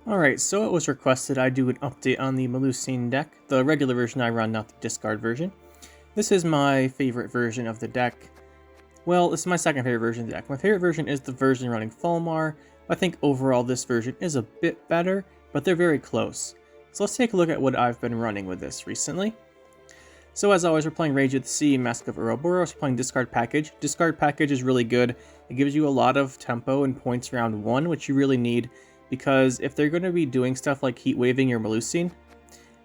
Alright, so it was requested I do an update on the Melusine deck, the regular version I run, not the discard version. This is my favorite version of the deck. Well, this is my second favorite version of the deck. My favorite version is the version running Fulmar. I think overall this version is a bit better, but they're very close. So let's take a look at what I've been running with this recently. So as always, we're playing Rage of the Sea, Mask of Ouroboros, we're playing Discard Package. Discard Package is really good. It gives you a lot of tempo and points round 1, which you really need, because if they're going to be doing stuff like Heatwaving your Melusine,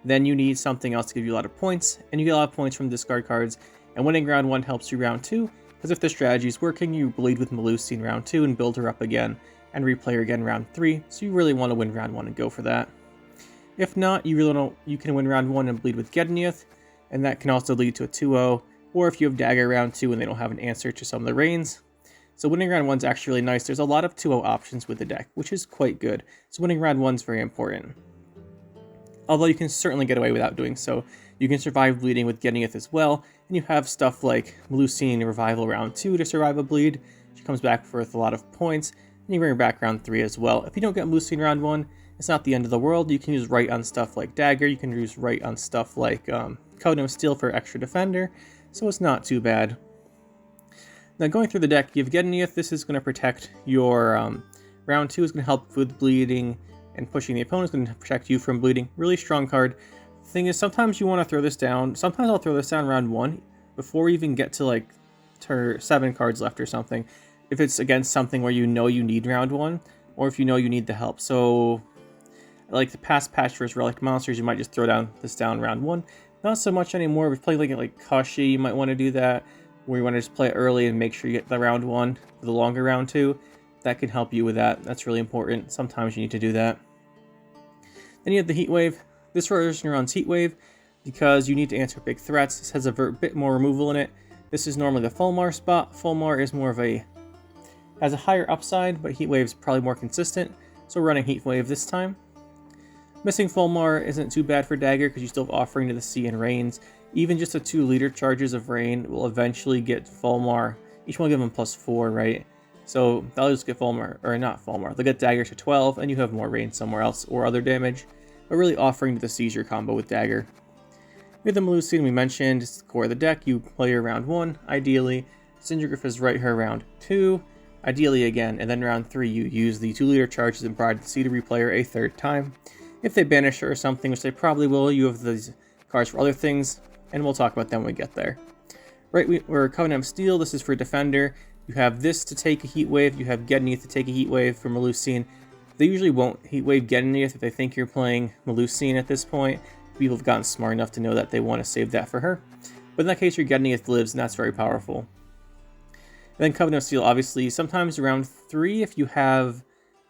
then you need something else to give you a lot of points, and you get a lot of points from discard cards, and winning round 1 helps you round 2, because if the strategy is working, you bleed with Melusine round 2 and build her up again, and replay her again round 3, so you really want to win round 1 and go for that. If not, you really don't. You can win round 1 and bleed with Gedneyth, and that can also lead to a 2-0, or if you have Dagur round 2 and they don't have an answer to some of the Rains. So winning round 1 is actually really nice. There's a lot of 2-0 options with the deck, which is quite good. So winning round 1 is very important. Although you can certainly get away without doing so. You can survive bleeding with Gedneyth as well, and you have stuff like Melusine Revival round 2 to survive a bleed. She comes back with a lot of points, and you bring her back round 3 as well. If you don't get Melusine round 1, it's not the end of the world. You can use Right on stuff like Dagur, you can use Right on stuff like Covenant of Steel for extra defender, so it's not too bad. Now going through the deck, you have Gedneyth. This is going to protect your round 2 is going to help with bleeding, and pushing the opponent is going to protect you from bleeding. Really strong card. The thing is, sometimes you want to throw this down. Sometimes I'll throw this down round 1 before we even get to like 7 cards left or something. If it's against something where you know you need round 1, or if you know you need the help. So like the past patch versus Relic monsters, you might just throw this down round 1. Not so much anymore. If you play like Kashi, you might want to do that, where you want to just play it early and make sure you get the round 1 for the longer round 2. That can help you with that. That's really important. Sometimes you need to do that. Then you have the Heatwave. This version runs Heatwave because you need to answer big threats. This has a bit more removal in it. This is normally the Fulmar spot. Fulmar is more of has a higher upside, but Heatwave is probably more consistent. So we're running Heatwave this time. Missing Fulmar isn't too bad for Dagur because you still have Offering to the Sea and Rains. Even just the 2 leader charges of Rain will eventually get Fulmar. Each one will give them +4, right? So they'll just get Fulmar, or not Fulmar. They'll get Dagur to 12, and you have more Rain somewhere else or other damage. But really Offering to the Seizure combo with Dagur. With the Melusine we mentioned, it's the core of the deck. You play her round 1, ideally. Syndragryph is right her round 2, ideally again. And then round 3 you use the 2 leader charges and Bride of the Sea to replay her a 3rd time. If they banish her or something, which they probably will, you have these cards for other things, and we'll talk about them when we get there. Right, we're Covenant of Steel. This is for Defender. You have this to take a Heatwave. You have Gedneyth to take a Heatwave for Melusine. They usually won't Heatwave Gedneyth if they think you're playing Melusine at this point. People have gotten smart enough to know that they want to save that for her. But in that case, your Gedneyth lives, and that's very powerful. And then Covenant of Steel, obviously, sometimes around 3, if you have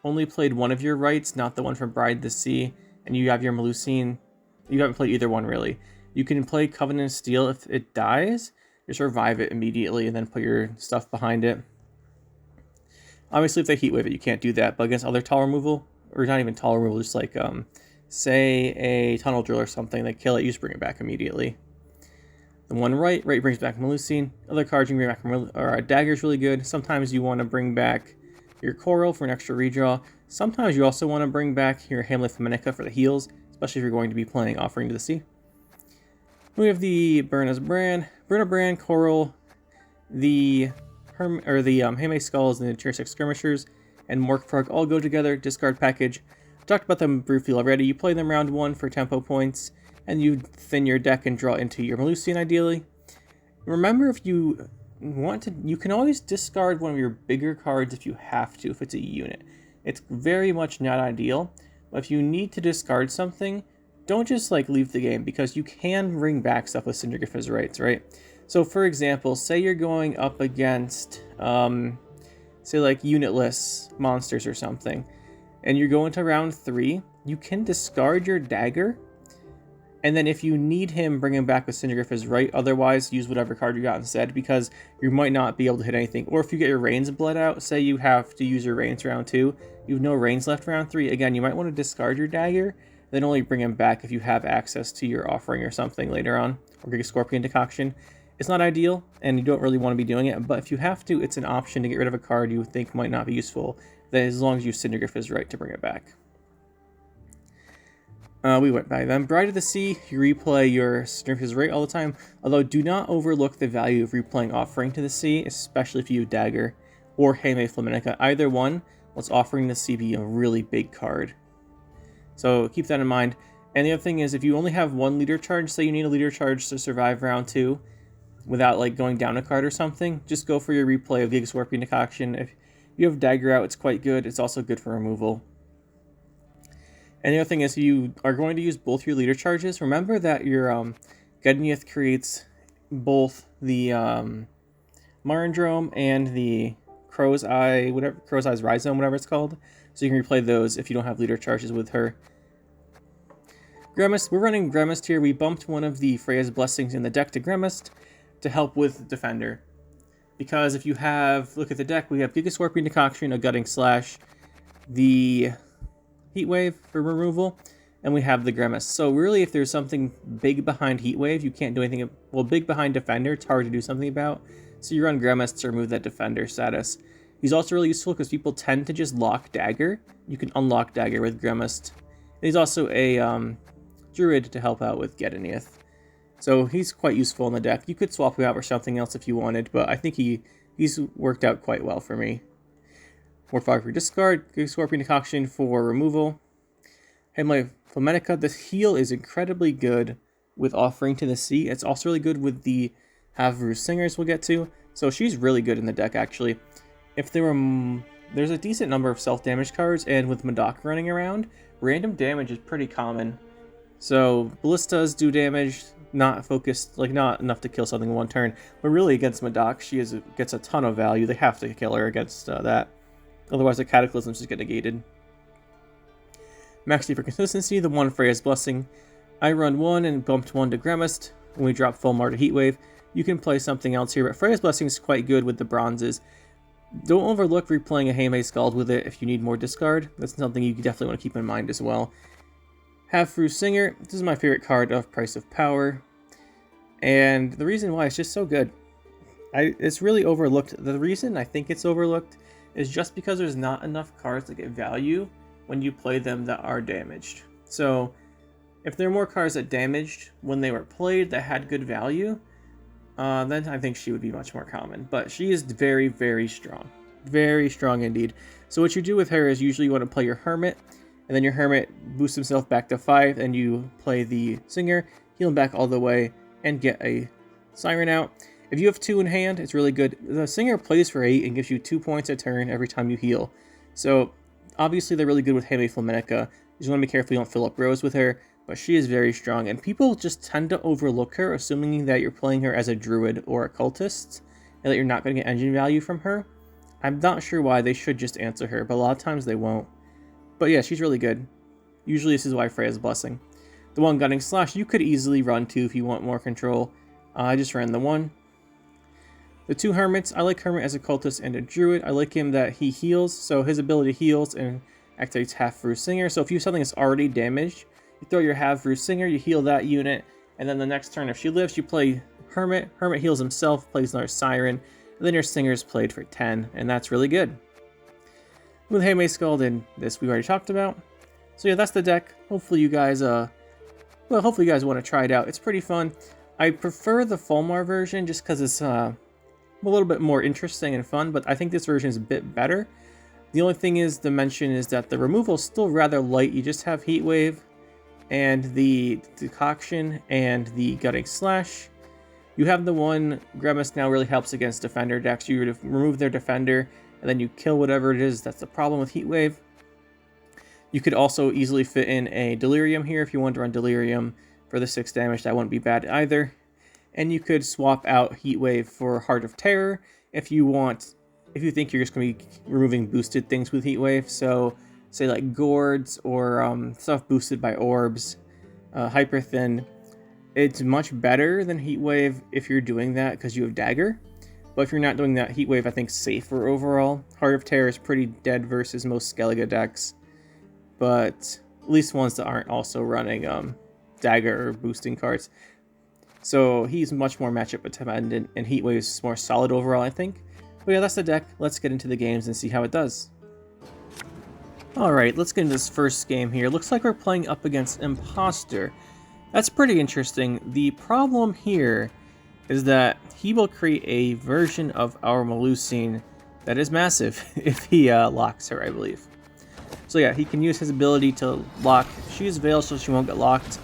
only played one of your rights, not the one from Bride of the Sea, and you have your Melusine, you haven't played either one really. You can play Covenant of Steel. If it dies, just revive it immediately and then put your stuff behind it. Obviously, if they Heatwave it, you can't do that, but against other tall removal, or not even tall removal, just like, say, a Tunnel Drill or something, they kill it, you just bring it back immediately. The one right brings back Melusine. Other cards you can bring back, or Dagur is really good. Sometimes you want to bring back your Coral for an extra redraw. Sometimes you also want to bring back your Hamlet Feminica for the heals, especially if you're going to be playing Offering to the Sea. We have the Burna's Brand, Coral, the Hame Skulls, and the Tier 6 Skirmishers, and Morkprug all go together, discard package. I talked about them briefly already. You play them round 1 for tempo points, and you thin your deck and draw into your Melusine ideally. Remember, if you want to, you can always discard one of your bigger cards if you have to, if it's a unit. It's very much not ideal, but if you need to discard something, don't just like leave the game, because you can bring back stuff with Syndragryph's rights, right? So for example, say you're going up against, say like unitless monsters or something, and you're going to round 3, you can discard your Dagur, and then if you need him, bring him back with Syndragryph's right. Otherwise, use whatever card you got instead, because you might not be able to hit anything. Or if you get your Rains bled out, say you have to use your Rains round 2, you have no Rains left round 3. Again, you might want to discard your Dagur, then only bring him back if you have access to your Offering or something later on, or get a Scorpion Decoction. It's not ideal, and you don't really want to be doing it, but if you have to, it's an option to get rid of a card you think might not be useful, that as long as you Syndragryph's right to bring it back. We went by them. Bride of the Sea, you replay your Snurf's rate all the time, although do not overlook the value of replaying Offering to the Sea, especially if you use Dagur or Heatwave Flaminica. Either one lets Offering to the Sea be a really big card. So keep that in mind. And the other thing is, if you only have one leader charge, say you need a leader charge to survive round 2 without like going down a card or something, just go for your replay of the Ysgith Decoction. If you have Dagur out, it's quite good. It's also good for removal. And the other thing is, you are going to use both your leader charges. Remember that your Ysgith creates both the Marindrome and the Crow's Eye's Rhizome, whatever it's called. So you can replay those if you don't have leader charges with her. Gremist, we're running Gremist here. We bumped one of the Freya's Blessings in the deck to Gremist to help with Defender. Because if you have, look at the deck, we have Gigascorpion Decoction, a Gutting Slash, the Heatwave for removal, and we have the Gremist. So really, if there's something big behind Heatwave, you can't do anything. Well, big behind Defender, it's hard to do something about. So you run Gremist to remove that Defender status. He's also really useful because people tend to just lock Dagur. You can unlock Dagur with Gremist. And he's also a Druid to help out with Gedeniath. So he's quite useful in the deck. You could swap him out for something else if you wanted, but I think he's worked out quite well for me. Morphog for discard, Scorpion Decoction for removal. Heatwave Flaminica, the heal is incredibly good with Offering to the Sea. It's also really good with the Havru Singers we'll get to. So she's really good in the deck, actually. If there were, there's a decent number of self-damage cards, and with Madoc running around, random damage is pretty common. So Ballistas do damage, not focused, like not enough to kill something in one turn. But really against Madoc, she gets a ton of value. They have to kill her against that. Otherwise the Cataclysms just get negated. Maxi for consistency, the one Freya's Blessing. I run one and bumped one to Gremist. When we drop Fulmar to Heatwave, you can play something else here, but Freya's Blessing is quite good with the bronzes. Don't overlook replaying a Heatwave Scald with it if you need more discard. That's something you definitely want to keep in mind as well. Havru Singer, this is my favorite card of Price of Power. And the reason why it's just so good. It's really overlooked. The reason I think it's overlooked is just because there's not enough cards that get value when you play them that are damaged. So if there are more cards that damaged when they were played that had good value, then I think she would be much more common. But she is very, very strong. Very strong indeed. So what you do with her is usually you want to play your Hermit, and then your Hermit boosts himself back to 5, and you play the Singer, heal him back all the way, and get a Siren out. If you have 2 in hand, it's really good. The Singer plays for 8 and gives you 2 points a turn every time you heal. So obviously they're really good with Heatwave Flaminica. You just want to be careful you don't fill up rows with her, but she is very strong, and people just tend to overlook her, assuming that you're playing her as a Druid or a Cultist, and that you're not going to get engine value from her. I'm not sure why. They should just answer her, but a lot of times they won't. But yeah, she's really good. Usually this is why Freya's Blessing. The one Gutting Slash, you could easily run 2 if you want more control. I just ran the 1. The 2 Hermits, I like Hermit as a Cultist and a Druid. I like him that he heals, so his ability heals and activates Havru Singer. So if you have something that's already damaged, you throw your Havru Singer, you heal that unit, and then the next turn if she lives, you play Hermit. Hermit heals himself, plays another Siren, and then your Singer's played for 10, and that's really good. With Heatwave Scald and this we already talked about. So yeah, that's the deck. Hopefully you guys hopefully you guys want to try it out. It's pretty fun. I prefer the Fulmar version just because it's a little bit more interesting and fun, but I think this version is a bit better. The only thing is to mention is that the removal is still rather light. You just have Heatwave and the Decoction and the Gutting Slash. You have the one Gremist now really helps against Defender decks. You remove their Defender and then you kill whatever it is that's the problem with Heatwave. You could also easily fit in a Delirium here if you want to run Delirium for the 6 damage. That wouldn't be bad either. And you could swap out Heatwave for Heart of Terror if you think you're just going to be removing boosted things with Heatwave. So say like Gourds or stuff boosted by Orbs, Hyper Thin. It's much better than Heatwave if you're doing that because you have Dagur. But if you're not doing that, Heatwave I think is safer overall. Heart of Terror is pretty dead versus most Skellege decks. But at least ones that aren't also running Dagur or boosting cards. So he's much more matchup dependent, and Heatwave is more solid overall, I think. But yeah, that's the deck. Let's get into the games and see how it does. Alright, let's get into this first game here. Looks like we're playing up against Imposter. That's pretty interesting. The problem here is that he will create a version of our Melusine that is massive if he locks her, I believe. So yeah, he can use his ability to lock. She's veiled so she won't get locked,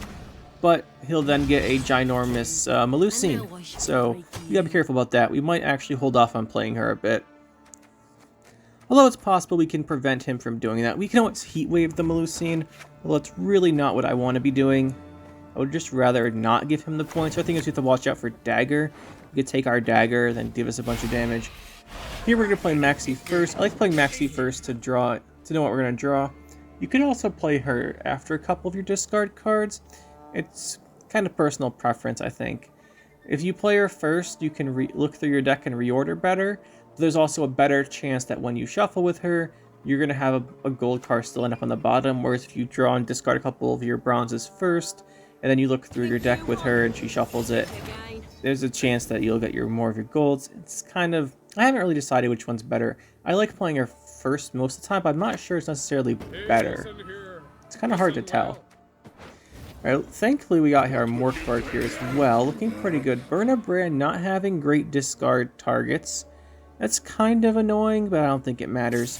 but he'll then get a ginormous Melusine. So you gotta be careful about that. We might actually hold off on playing her a bit. Although it's possible we can prevent him from doing that. We can always Heatwave the Melusine, although it's really not what I want to be doing. I would just rather not give him the points. So I think we have to watch out for Dagur. We could take our Dagur, then give us a bunch of damage. Here we're going to play Maxi first. I like playing Maxi first to draw, to know what we're going to draw. You could also play her after a couple of your discard cards. It's kind of personal preference, I think. If you play her first, you can look through your deck and reorder better. There's also a better chance that when you shuffle with her, you're going to have a gold card still end up on the bottom, whereas if you draw and discard a couple of your bronzes first, and then you look through your deck with her and she shuffles it, there's a chance that you'll get more of your golds. It's kind of, I haven't really decided which one's better. I like playing her first most of the time, but I'm not sure it's necessarily better. It's kind of hard to tell. Alright, thankfully we got our Mork card here as well, looking pretty good. Burn a Brand not having great discard targets. That's kind of annoying, but I don't think it matters.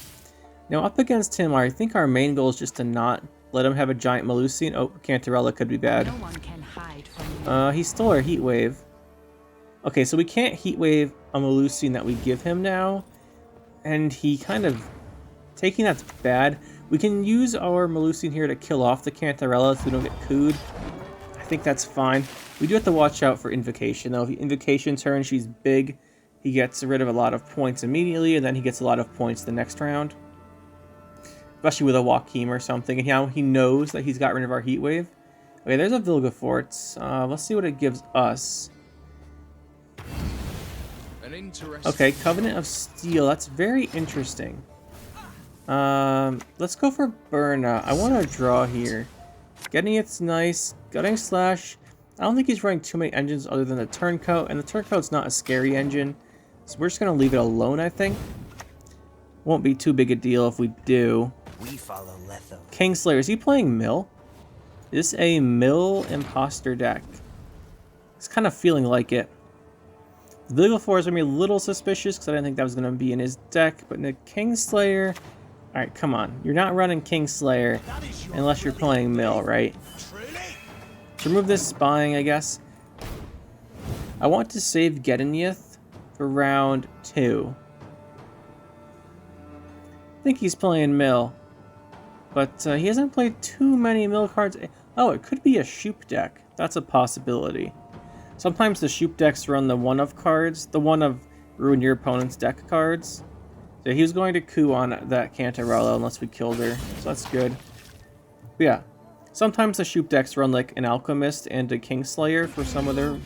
Now up against him, I think our main goal is just to not let him have a giant Melusine. Oh, Cantarella could be bad. He stole our Heatwave. Okay, so we can't Heatwave a Melusine that we give him now. And he kind of... Taking that's bad. We can use our Melusine here to kill off the Cantarella so we don't get cooed. I think that's fine. We do have to watch out for Invocation, though. If Invocation turn, she's big. He gets rid of a lot of points immediately, and then he gets a lot of points the next round. Especially with a Joachim or something. And now he knows that he's got rid of our Heatwave. Okay, there's a Vilgefortz. Let's see what it gives us. Okay, Covenant of Steel. That's very interesting. Let's go for Burna. I want to draw here. Getting it's nice. Gutting Slash. I don't think he's running too many engines other than the Turncoat, and the Turncoat's not a scary engine. So we're just going to leave it alone, I think. Won't be too big a deal if we do. We follow Letho. Kingslayer, is he playing Mill? Is this a Mill Imposter deck? It's kind of feeling like it. The Legal 4 is going to be a little suspicious because I didn't think that was going to be in his deck, but the Kingslayer... Alright, come on. You're not running Kingslayer unless you're playing Mill, right? To remove this spying, I guess. I want to save Gedonyth for round 2. I think he's playing Mill. But he hasn't played too many Mill cards. Oh, it could be a Shupe deck. That's a possibility. Sometimes the Shupe decks run the one-of cards. The one-of ruin your opponent's deck cards. So he was going to coup on that Cantarella unless we killed her. So that's good. But yeah. Sometimes the Shupe decks run like an Alchemist and a Kingslayer for some of their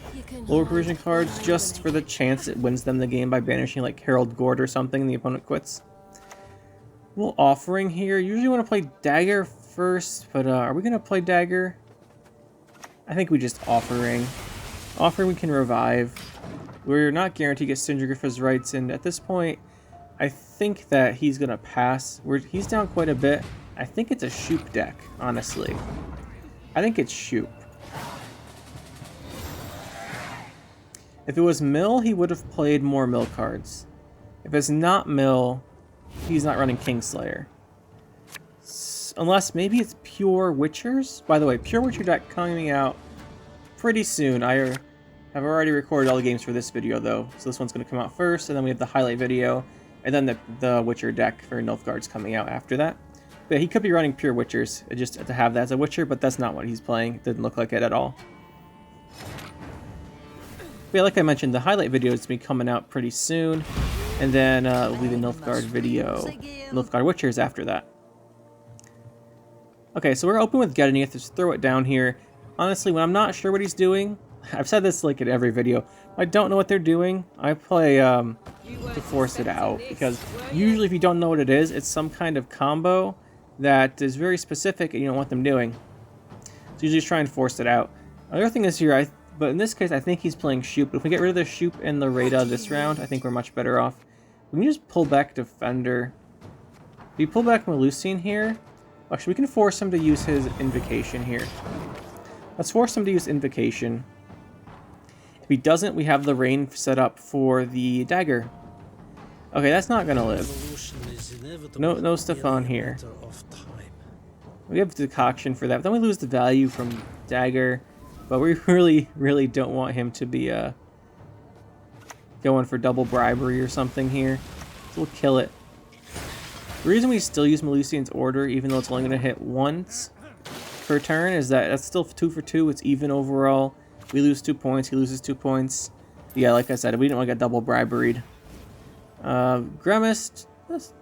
lower provision cards, just for the chance it wins them the game by banishing like Herald Gord or something and the opponent quits. We'll Offering here. Usually want to play Dagur first, but are we going to play Dagur? I think we just Offering. Offering we can revive. We're not guaranteed to get Syndragriff's rights, and at this point, I think that he's going to pass. He's down quite a bit. I think it's a Shupe deck, honestly. I think it's Shupe. If it was Mill, he would have played more Mill cards. If it's not Mill, he's not running Kingslayer. Unless maybe it's Pure Witchers? By the way, Pure Witcher deck coming out pretty soon. I have already recorded all the games for this video, though. So this one's going to come out first, and then we have the highlight video, and then the Witcher deck for Nilfgaard's coming out after that. But he could be running Pure Witchers, just to have that as a Witcher, but that's not what he's playing. It didn't look like it at all. But yeah, like I mentioned, the highlight video is going to be coming out pretty soon, and then will be the Nilfgaard video, Nilfgaard Witchers after that. Okay, so we're open with Gedonyth. Just throw it down here. Honestly, when I'm not sure what he's doing, I've said this like in every video, I don't know what they're doing. I play to force it out, because usually if you don't know what it is, it's some kind of combo that is very specific and you don't want them doing. So usually just try and force it out. Another thing is here, but in this case I think he's playing Shupe. But if we get rid of the Shupe and the Rada this round, I think we're much better off. We can just pull back Defender. If we pull back Melusine here, actually we can force him to use his Invocation here. Let's force him to use Invocation. If he doesn't, we have the rain set up for the Dagur. Okay, that's not gonna live. No stuff on here. We have Decoction for that, but then we lose the value from Dagur. But we really don't want him to be going for double bribery or something here. So we'll kill it. The reason we still use Melusine's Order, even though it's only going to hit once per turn, is that that's still 2 for 2. It's even overall. We lose 2 points. He loses 2 points. Yeah, like I said, we didn't want to get double briberied. Gremist, he's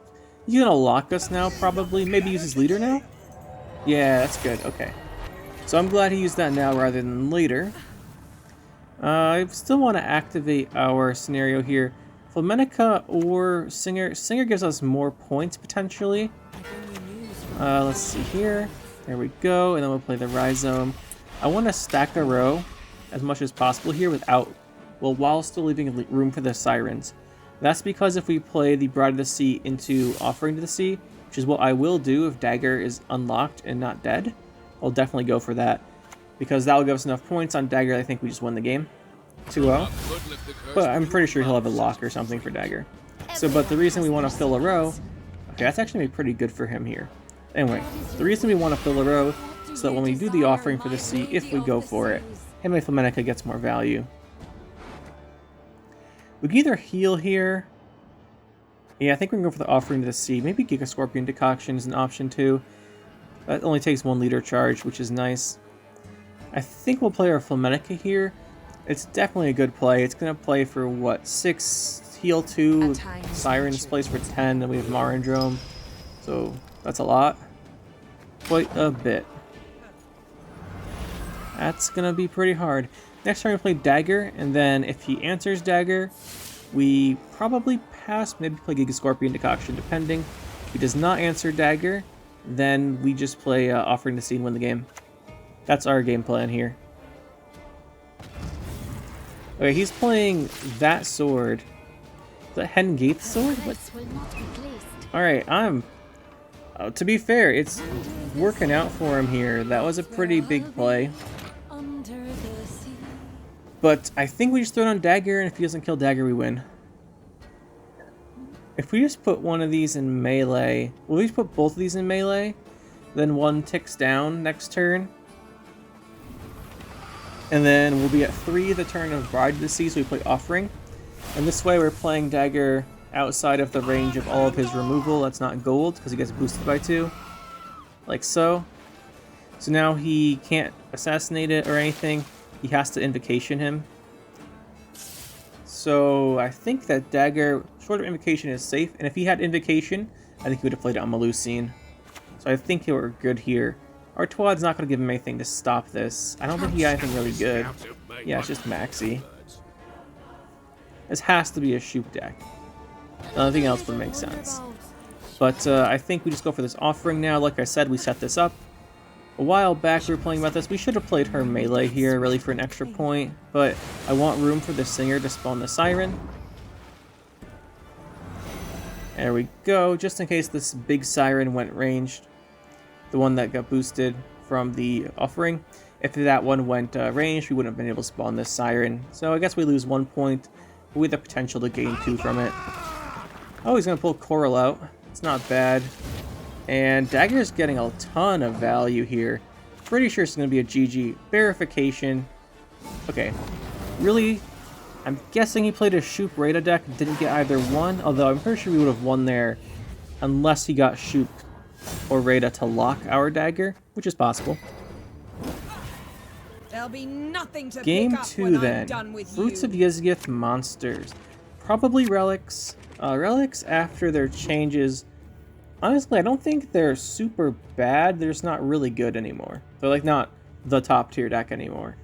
going to lock us now, probably. Maybe use his leader now? Yeah, that's good. Okay. So I'm glad he used that now rather than later. I still want to activate our scenario here. Fulmenica or Singer. Singer gives us more points, potentially. Let's see here. There we go. And then we'll play the Rhizome. I want to stack a row as much as possible here without, well, while still leaving room for the Sirens. That's because if we play the Bride of the Sea into Offering to the Sea, which is what I will do if Dagur is unlocked and not dead, I'll definitely go for that. Because that will give us enough points on Dagur, I think we just win the game. 2-0. But I'm pretty sure he'll have a lock or something for Dagur. So, but the reason we want to fill a row... Okay, that's actually pretty good for him here. Anyway, the reason we want to fill a row is so that when we do the Offering for the Sea, if we go for it, him and Fulmenica gets more value. We can either heal here. Yeah, I think we can go for the Offering to the Sea. Maybe Giga Scorpion Decoction is an option too. That only takes 1 leader charge, which is nice. I think we'll play our Fulmenica here. It's definitely a good play. It's going to play for, what, 6, heal 2, Sirens plays for 10, then we have Marindrome. So, that's a lot. Quite a bit. That's going to be pretty hard. Next turn we play Dagur, and then if he answers Dagur, we probably pass, maybe play Giga Scorpion Decoction, depending. If he does not answer Dagur, then we just play Offering to Sea and win the game. That's our game plan here. Okay, he's playing that sword. Is that Hengate's sword? What? Alright, to be fair, it's working out for him here. That was a pretty big play. But I think we just throw it on Dagur, and if he doesn't kill Dagur, we win. If we just put one of these in melee... Will we just put both of these in melee? Then one ticks down next turn. And then we'll be at 3 the turn of Bride of the Sea, so we play Offering. And this way we're playing Dagur outside of the range of all of his removal. That's not gold, because he gets boosted by 2. Like so. So now he can't assassinate it or anything. He has to Invocation him. So I think that Dagur, short of Invocation, is safe. And if he had Invocation, I think he would have played it on Melusine. So I think we're good here. Artois not going to give him anything to stop this. I don't think he got anything really good. Yeah, it's just Maxi. This has to be a Shupe deck. Nothing else would make sense. But I think we just go for this Offering now. Like I said, we set this up. A while back we were playing about this. We should have played her melee here, really, for an extra point. But I want room for the Singer to spawn the Siren. There we go, just in case this big Siren went ranged. The one that got boosted from the Offering. If that one went ranged, we wouldn't have been able to spawn this Siren. So I guess we lose 1 point, but with the potential to gain 2 from it. Oh, he's going to pull Coral out. It's not bad. And Dagur's getting a ton of value here. Pretty sure it's going to be a GG. Verification. Okay. Really, I'm guessing he played a Shupe Rada deck and didn't get either one. Although I'm pretty sure we would have won there unless he got Shupe or Rada to lock our Dagur, which is possible. There'll be nothing to Game pick up 2 when then. I'm done with Fruits you. of Ysgith monsters. Probably Relicts. Relicts after their changes. Honestly, I don't think they're super bad. They're just not really good anymore. They're like not the top tier deck anymore.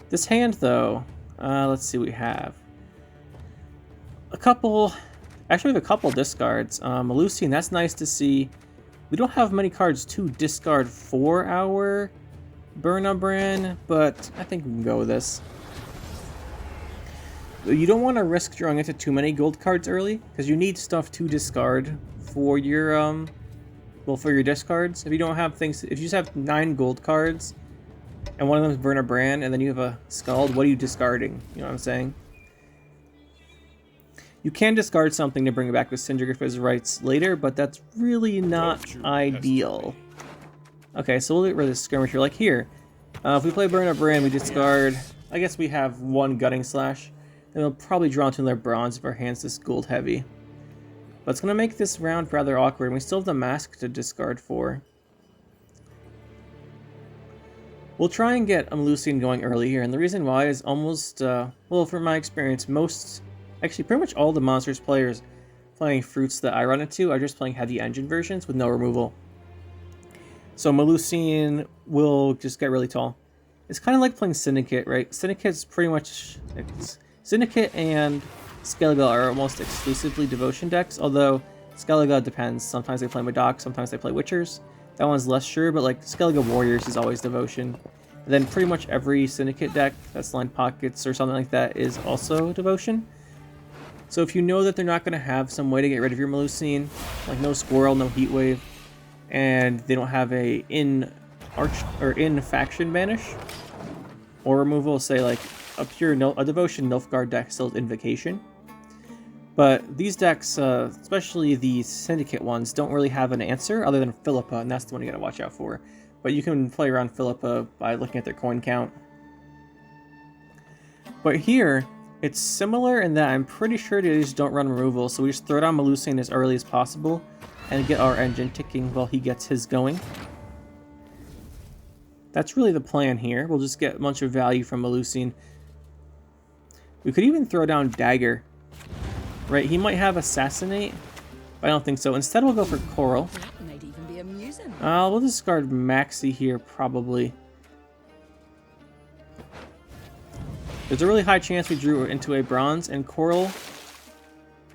This hand though, let's see what we have. Actually we have a couple discards. Melusine, that's nice to see. We don't have many cards to discard for our Burnabran, but I think we can go with this. You don't want to risk drawing into too many gold cards early, because you need stuff to discard for your well, for your discards, if you don't have things, if you just have 9 gold cards, and one of them is Burn a Brand, and then you have a Skald, what are you discarding? You know what I'm saying? You can discard something to bring it back with Syndragriff's rights later, but that's really not ideal. Okay, so we'll get rid of this skirmisher. Like here, if we play Burn a Brand, we discard, I guess we have 1 Gutting Slash, and we'll probably draw into another bronze if our hand's this gold heavy. But it's going to make this round rather awkward, and we still have the mask to discard for. We'll try and get Melusine going early here, and the reason why is almost, well, from my experience, actually pretty much all the Monsters players playing fruits that I run into are just playing heavy engine versions with no removal. So Melusine will just get really tall. It's kind of like playing Syndicate, right? Syndicate's pretty much... Syndicate and Skellege are almost exclusively Devotion decks, although Skellege depends. Sometimes they play Madoc, sometimes they play Witchers. That one's less sure, but like Skellege Warriors is always Devotion. And then pretty much every Syndicate deck that's lined pockets or something like that is also Devotion. So if you know that they're not going to have some way to get rid of your Melusine, like no Squirrel, no Heatwave, and they don't have a in-faction banish, or removal, say like a Devotion Nilfgaard deck still has Invocation. But these decks, especially the Syndicate ones, don't really have an answer other than Philippa, and that's the one you gotta watch out for. But you can play around Philippa by looking at their coin count. But here, it's similar in that I'm pretty sure they just don't run removal, so we just throw down Melusine as early as possible and get our engine ticking while he gets his going. That's really the plan here. We'll just get a bunch of value from Melusine. We could even throw down Dagur. Right, he might have Assassinate, but I don't think so. Instead, we'll go for Coral. That might even be amusing. We'll discard Maxi here, probably. There's a really high chance we drew into a bronze, and Coral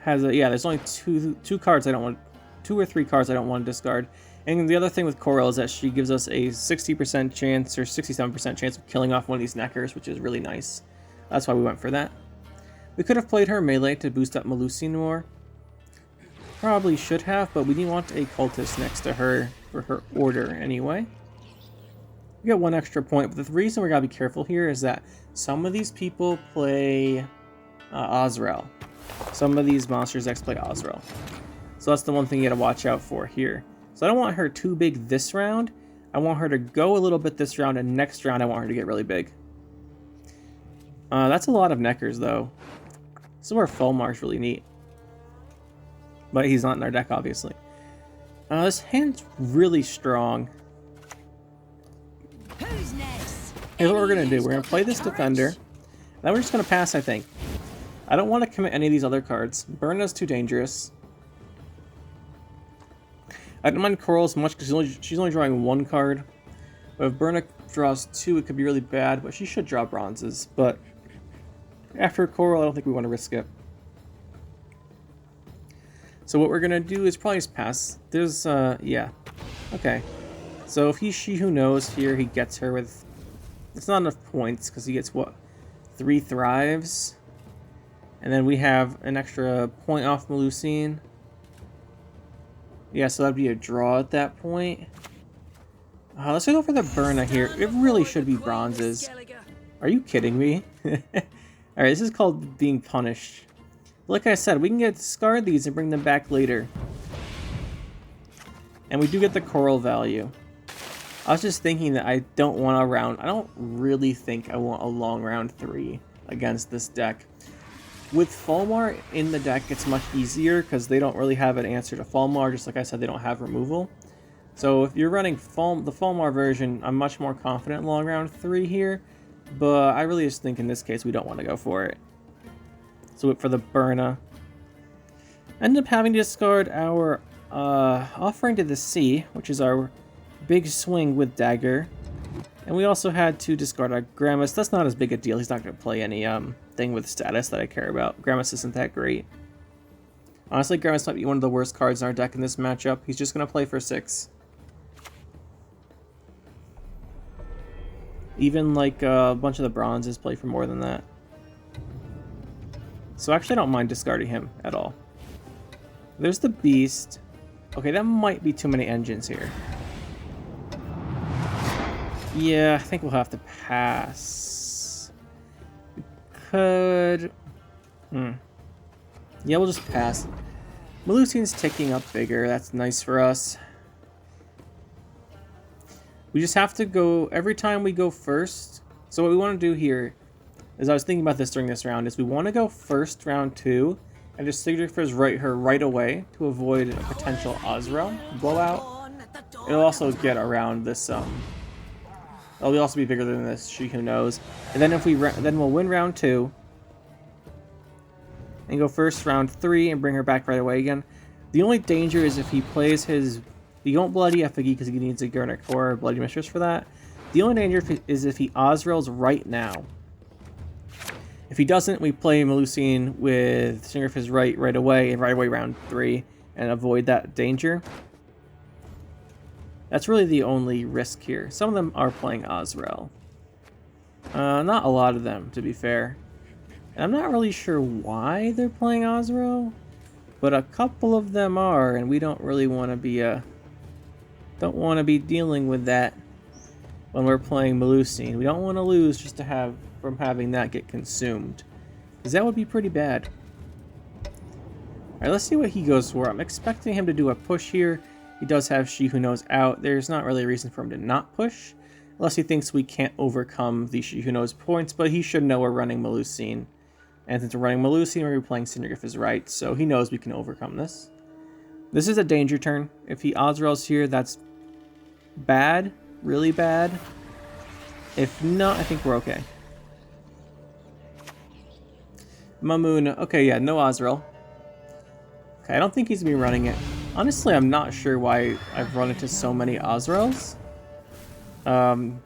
has a... Yeah, there's only two cards I don't want... 2 or 3 cards I don't want to discard. And the other thing with Coral is that she gives us a 60% chance or 67% chance of killing off one of these Neckers, which is really nice. That's why we went for that. We could have played her melee to boost up Melusine more. Probably should have, but we didn't want a cultist next to her for her order anyway. We got 1 extra point, but the reason we gotta be careful here is that some of these people play Azrael. Some of these Monsters decks play Azrael. So that's the one thing you gotta watch out for here. So I don't want her too big this round. I want her to go a little bit this round, and next round I want her to get really big. That's a lot of Neckers, though. This is where Fulmar's really neat. But he's not in our deck, obviously. This hand's really strong. Who's next? Here's what we're going to do. We're going to play this Defender. Then we're just going to pass, I think. I don't want to commit any of these other cards. Burna's too dangerous. I don't mind Coral as much because she's only drawing 1 card. But if Burna draws 2, it could be really bad. But she should draw bronzes. But after Coral, I don't think we want to risk it. So what we're going to do is probably just pass. There's, yeah. Okay. So if he's She Who Knows here, he gets her with... It's not enough points because he gets, what, 3 Thrives? And then we have an extra point off Melusine. Yeah, so that'd be a draw at that point. Let's go for the Burna here. It really should be bronzes. Are you kidding me? Alright, this is called being punished. Like I said, we can discard these and bring them back later. And we do get the Coral value. I was just thinking that I don't want a round... I don't really think I want a long round 3 against this deck. With Fulmar in the deck, it's much easier because they don't really have an answer to Fulmar. Just like I said, they don't have removal. So if you're running the Fulmar version, I'm much more confident in long round 3 here. But I really just think in this case we don't want to go for it. So for the Burna. Ended up having to discard our Offering to the Sea, which is our big swing with Dagur. And we also had to discard our Gramus. That's not as big a deal. He's not going to play any thing with status that I care about. Gramus isn't that great. Honestly, Gramus might be one of the worst cards in our deck in this matchup. He's just going to play for 6. Even like a bunch of the bronzes play for more than that. So actually I don't mind discarding him at all. There's the Beast. Okay, that might be too many engines here. Yeah, I think we'll have to pass. We could... Yeah, we'll just pass. Melusine's ticking up bigger. That's nice for us. We just have to go... Every time we go first... So what we want to do here, as I was thinking about this during this round, is we want to go first round 2 and just Signifer's her right away to avoid a potential Azrael blowout. It'll also get around this... It'll also be bigger than this, She Who Knows. And then if we then we'll win round 2 and go first round 3 and bring her back right away again. The only danger is if he plays his... You don't bloody effigy because he needs a Gurnik or Bloody Mistress for that. The only danger is if he Azrael's right now. If he doesn't, we play Melusine with Signifer's right away and right away round 3 and avoid that danger. That's really the only risk here. Some of them are playing Azrael. Not a lot of them, to be fair. And I'm not really sure why they're playing Azrael, but a couple of them are, and we don't really want to be dealing with that when we're playing Melusine. We don't want to lose just to have from having that get consumed, because that would be pretty bad. All right, let's see what he goes for. I'm expecting him to do a push here. He does have She Who Knows out. There's not really a reason for him to not push, unless he thinks we can't overcome the She Who Knows points, but he should know we're running Melusine. And since we're running Melusine, we're playing Syndergryph's right, so he knows we can overcome this. This is a danger turn. If he Azrael's here, that's bad, really bad. If not, I think we're okay. Mamuna, okay, yeah, no Azrael. Okay, I don't think he's gonna be running it. Honestly, I'm not sure why I've run into so many Azraels. Yeah, I'm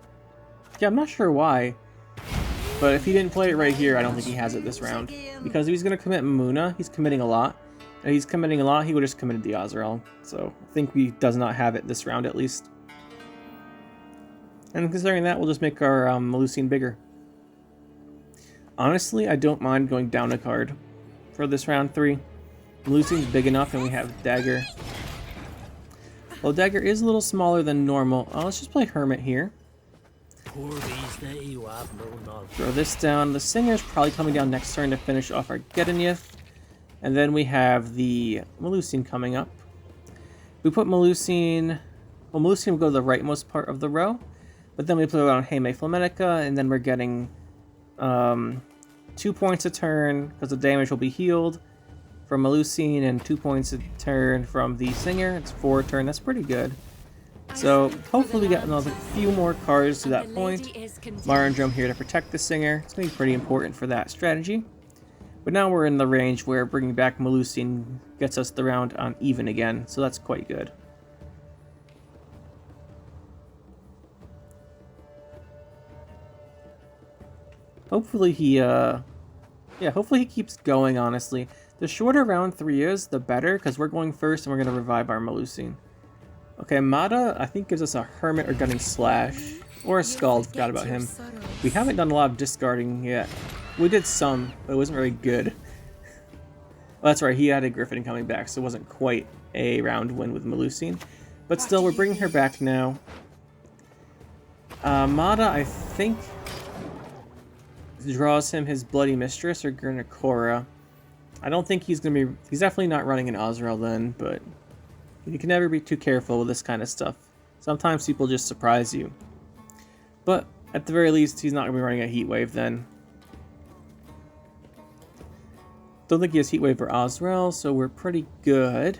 not sure why. But if he didn't play it right here, I don't think he has it this round. Because if he's going to commit Mamuna, he's committing a lot. And if he's committing a lot, he would have just committed the Azrael. So I think he does not have it this round at least. And considering that, we'll just make our Melusine bigger. Honestly, I don't mind going down a card for this round 3. Melusine's big enough and we have Dagur. Well, Dagur is a little smaller than normal. Let's just play Hermit here. Throw this down. The Singer's probably coming down next turn to finish off our Gedonyith. And then we have the Melusine coming up. We put Melusine... Well, Melusine will go to the rightmost part of the row. But then we put it on Heyme Flametica, and then we're getting 2 points a turn, because the damage will be healed from Melusine, and 2 points a turn from the Singer. It's 4 a turn. That's pretty good. So hopefully we get another few more cards to that point. Marindrum here to protect the Singer. It's going to be pretty important for that strategy. But now we're in the range where bringing back Melusine gets us the round on even again, so that's quite good. Hopefully he, hopefully he keeps going, honestly. The shorter round 3 is, the better, because we're going first and we're going to revive our Melusine. Okay, Mata, I think, gives us a Hermit or Gunning Slash. Or a Scald, forgot about him. We haven't done a lot of discarding yet. We did some, but it wasn't really good. Well, that's right, he had a Griffin coming back, so it wasn't quite a round win with Melusine. But still, we're bringing her back now. Mata, I think, draws him his Bloody Mistress or Gurnikora. I don't think he's going to be... He's definitely not running an Azrael then, but you can never be too careful with this kind of stuff. Sometimes people just surprise you. But at the very least, he's not going to be running a Heatwave then. Don't think he has Heatwave or Azrael, so we're pretty good.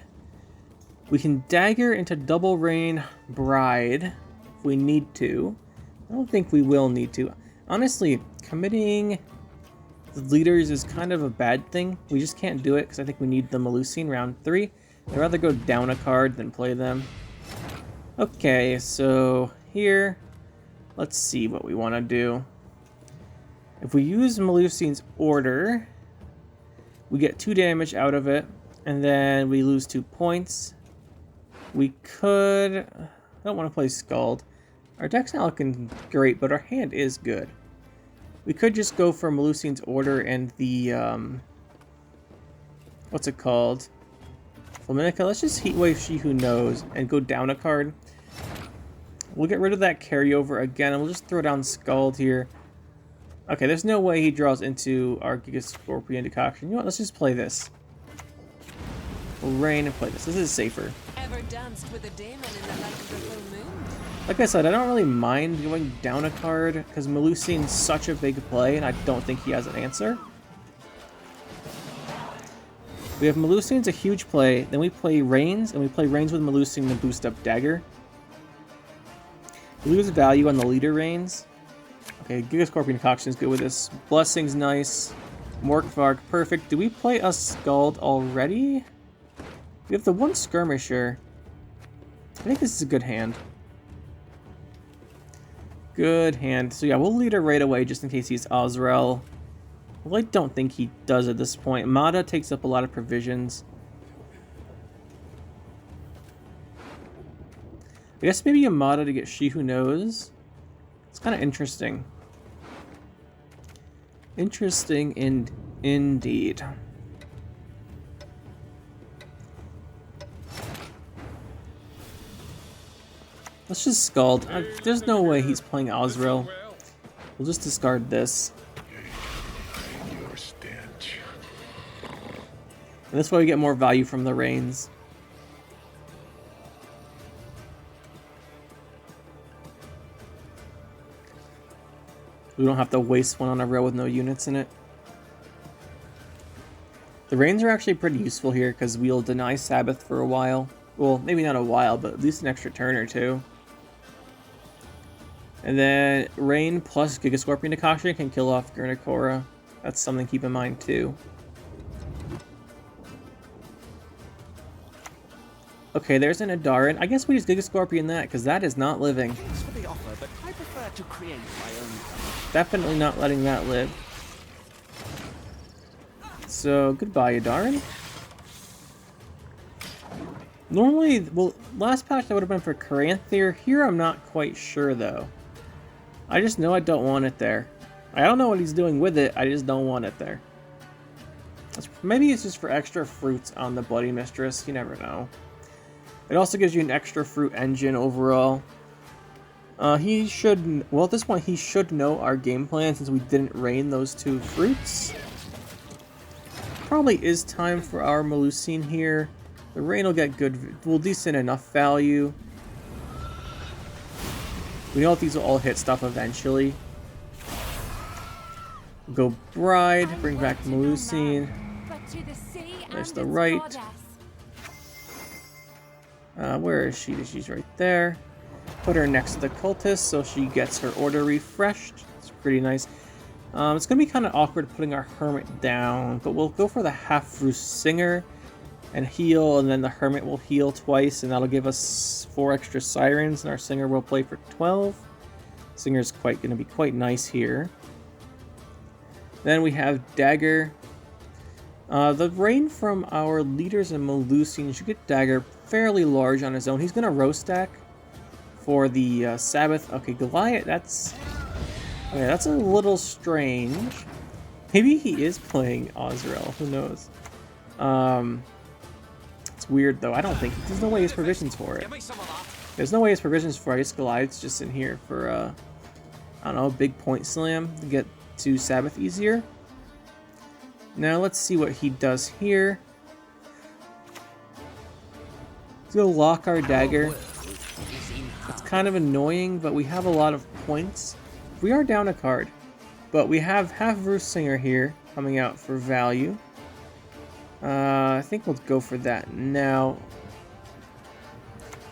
We can Dagur into Double Rain Bride if we need to. I don't think we will need to. Honestly, committing the leaders is kind of a bad thing. We just can't do it because I think we need the Melusine round 3. I'd rather go down a card than play them. Okay, so here, let's see what we want to do. If we use Melusine's Order, we get 2 damage out of it, and then we lose 2 points. We could... I don't want to play Scald. Our deck's not looking great, but our hand is good. We could just go for Melusine's Order and the... what's it called? Flaminnica. Let's just Heatwave She Who Knows and go down a card. We'll get rid of that carryover again, and we'll just throw down Scald here. Okay, there's no way he draws into our Giga Scorpion Decoction. You know what? Let's just play this. We'll rain and play this. This is safer. Ever danced with a demon in the light of the full moon? Like I said, I don't really mind going down a card because Melusine's such a big play, and I don't think he has an answer. We have Melusine's a huge play, then we play Rains, and we play Rains with Melusine to boost up Dagur. We lose value on the leader Rains. Okay, Giga Scorpion Decoction is good with this. Blessing's nice. Morkvark, perfect. Do we play a Scald already? We have the one Skirmisher. I think this is a good hand. Good hand. So yeah, we'll lead her right away just in case he's Azrael. Well, I don't think he does at this point. Mada takes up a lot of provisions. I guess maybe a Mada to get She Who Knows. It's kind of interesting. Interesting indeed. Let's just Scald. There's no way he's playing Azrael. We'll just discard this. And this way we get more value from the Rains. We don't have to waste one on a row with no units in it. The Rains are actually pretty useful here because we'll deny Sabbath for a while. Well, maybe not a while, but at least an extra turn or two. And then Rain plus Giga Scorpion Decoction can kill off Gurnikora. That's something to keep in mind too. Okay, there's an Adarin. I guess we just Giga Scorpion that, because that is not living. Thanks for the offer, but I prefer to create my own. Definitely not letting that live. So, goodbye, Adarin. Normally, well, last patch that would have been for Caranthier. Here, I'm not quite sure, though. I just know I don't want it there. I don't know what he's doing with it, I just don't want it there. Maybe it's just for extra fruits on the Bloody Mistress, you never know. It also gives you an extra fruit engine overall. He should, well at this point he should know our game plan since we didn't rain those two fruits. Probably is time for our Melusine here. The rain will get good, well decent enough value. We know that these will all hit stuff eventually. We'll go Bride, bring back Melusine. There's the right. Where is she? She's right there. Put her next to the cultist so she gets her order refreshed. It's pretty nice. It's going to be kind of awkward putting our hermit down, but we'll go for the half-roost singer and heal, and then the hermit will heal twice, and that'll give us 4 extra sirens, and our singer will play for 12. Singer's going to be quite nice here. Then we have Dagur. The rain from our leaders in Melusine should get Dagur fairly large on his own. He's going to row stack for the Sabbath. Okay, Goliath, that's a little strange. Maybe he is playing Azrael, who knows. It's weird though. I don't think there's no way he has provisions for it. There's no way he has provisions for it. I guess Goliath's just in here for I don't know, a big point slam to get to Sabbath easier. Now let's see what he does here. He's gonna lock our Dagur. It's kind of annoying, but we have a lot of points. We are down a card, but we have Half-Roost Singer here coming out for value. I think we'll go for that now.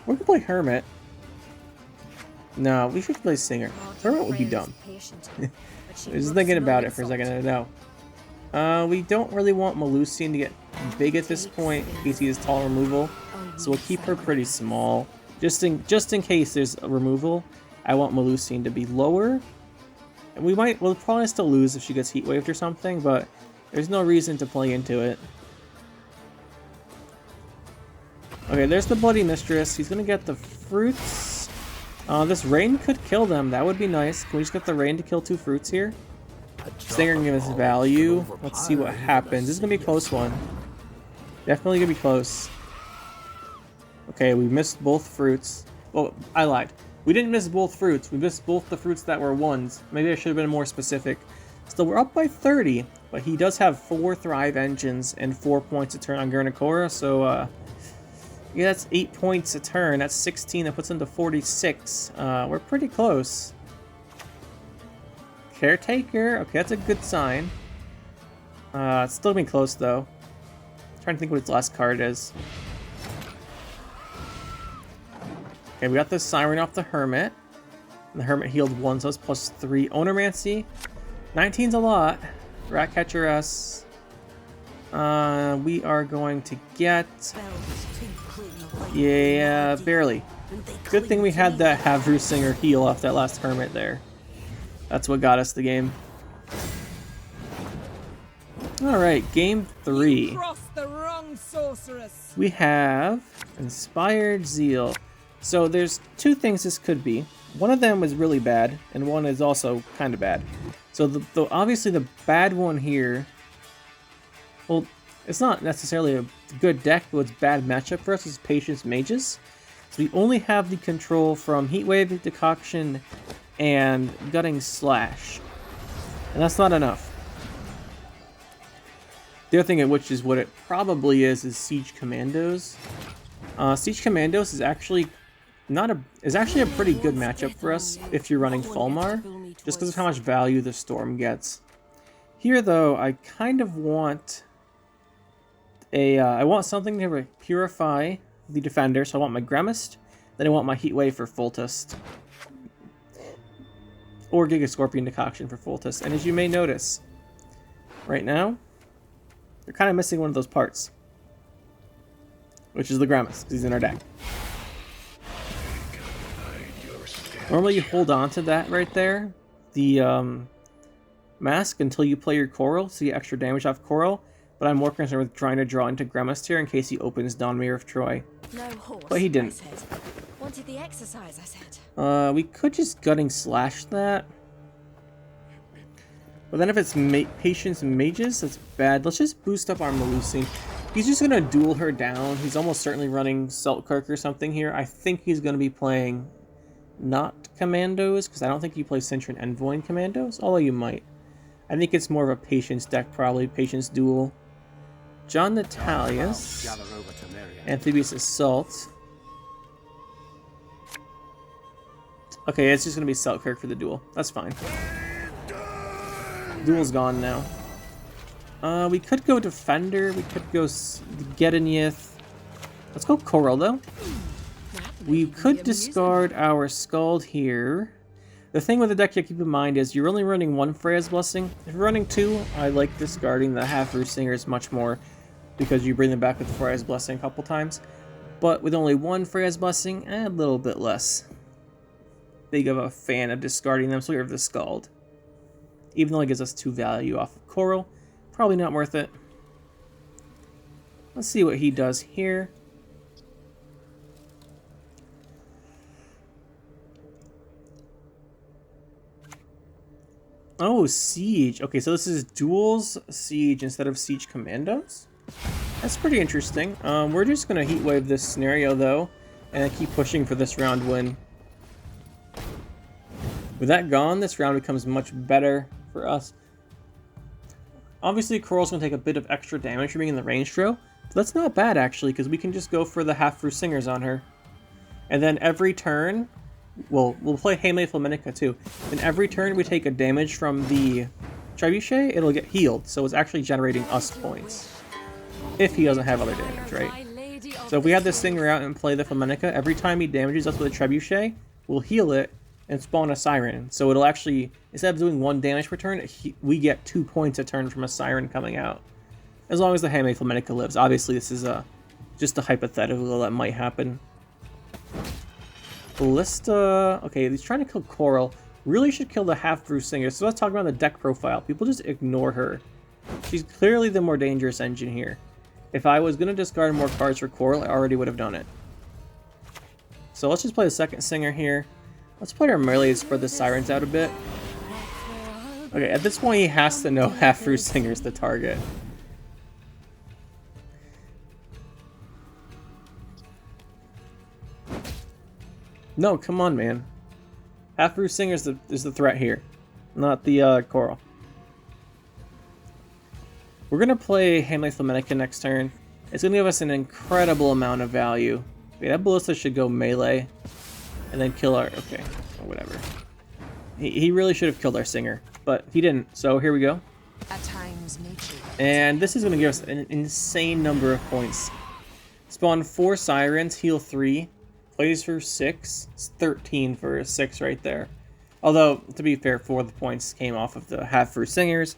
We're gonna play Hermit. No, we should play Singer. Hermit would be dumb. I was thinking about it for a second, I don't know. We don't really want Melusine to get big at this point in case he has tall removal, so we'll keep her pretty small. Just in case there's a removal, I want Melusine to be lower. And we'll probably still lose if she gets heat waved or something, but there's no reason to play into it. Okay, there's the Bloody Mistress. He's gonna get the fruits. This rain could kill them. That would be nice. Can we just get the rain to kill 2 fruits here? Stinger can give us value. Let's see what happens. This is gonna be a close one. Definitely gonna be close. Okay, we missed both fruits. Oh, I lied. We didn't miss both fruits. We missed both the fruits that were ones. Maybe I should have been more specific. Still, we're up by 30, but he does have 4 Thrive engines and 4 points a turn on Garnicora, so, yeah, that's 8 points a turn. That's 16. That puts him to 46. We're pretty close. Caretaker. Okay, that's a good sign. It's still gonna be close, though. I'm trying to think what its last card is. Okay, we got the Siren off the Hermit. And the Hermit healed 1, so it's plus 3. Onomancy. 19's a lot. Ratcatcher S. We are going to get... Yeah, barely. Good thing we had that Havrusinger heal off that last Hermit there. That's what got us the game. Alright, game 3. We have Inspired Zeal. So there's 2 things this could be. One of them is really bad, and one is also kind of bad. So obviously the bad one here, well, it's not necessarily a good deck, but it's bad matchup for us is Patience Mages. So we only have the control from Heatwave, Decoction, and Gutting Slash. And that's not enough. The other thing, which is what it probably is Siege Commandos. Siege Commandos is actually a pretty good matchup for us if you're running Fulmar, just because of how much value the Storm gets. Here, though, I kind of want I want something to purify the defender, so I want my Gremist, then I want my Heatwave for Fultist. Or Giga Scorpion Decoction for Fultist. And as you may notice, right now, you're kind of missing one of those parts, which is the Gremist, because he's in our deck. Normally you hold on to that right there, the mask, until you play your Coral, so you get extra damage off Coral, but I'm more concerned with trying to draw into Gremist here in case he opens Dawnmere of Troy. No horse, but he didn't. I said. Wanted the exercise, I said. We could just Gutting Slash that. But then if it's Patience Mages, that's bad. Let's just boost up our Melusine. He's just going to duel her down. He's almost certainly running Selkirk or something here. I think he's going to be playing not Commandos, because I don't think you play Cintron Envoy Commandos, although you might. I think it's more of a Patience deck, probably. Patience Duel. John Natalius. Amphibious Assault. Okay, it's just going to be Selkirk for the duel. That's fine. Duel's gone now. We could go Defender. We could go Gedonyith. Let's go Coral, though. We could discard our Scald here. The thing with the deck you keep in mind is you're only running 1 Freya's Blessing. If you're running 2, I like discarding the Havrusinger much more because you bring them back with Freya's Blessing a couple times. But with only 1 Freya's Blessing, a little bit less big of a fan of discarding them, so we have the Scald. Even though it gives us 2 value off of Coral, probably not worth it. Let's see what he does here. Oh, Siege. Okay, so this is Duels Siege instead of Siege Commandos. That's pretty interesting. We're just going to Heatwave this scenario, though, and keep pushing for this round win. With that gone, this round becomes much better for us. Obviously, Coral's going to take a bit of extra damage from being in the range throw. But that's not bad, actually, because we can just go for the Havrussingers on her. And then every turn... Well, we'll play Heatwave Flaminica too. And every turn we take a damage from the Trebuchet, it'll get healed. So it's actually generating us points. If he doesn't have other damage, right? So if we have this Singer out and play the Flaminica, every time he damages us with a Trebuchet, we'll heal it and spawn a Siren. So it'll actually, instead of doing 1 damage per turn, we get 2 points a turn from a Siren coming out. As long as the Heatwave Flaminica lives. Obviously this is just a hypothetical that might happen. Ballista. Okay, he's trying to kill Coral. Really should kill the Havrusinger. So let's talk about the deck profile. People just ignore her. She's clearly the more dangerous engine here. If I was going to discard more cards for Coral, I already would have done it. So let's just play the second Singer here. Let's play our melee to spread the Sirens out a bit. Okay, at this point he has to know Havrusinger is the target. No, come on, man. Half-Brew Singer is the threat here, not the Coral. We're going to play Heatwave Fulmar next turn. It's going to give us an incredible amount of value. Okay, that Ballista should go melee and then kill our... Okay, whatever. He really should have killed our Singer, but he didn't, so here we go. At times, nature. And this is going to give us an insane number of points. Spawn 4 Sirens, heal 3, plays for 6. It's 13 for a 6 right there. Although, to be fair, 4 of the points came off of the Half-Brew Singers,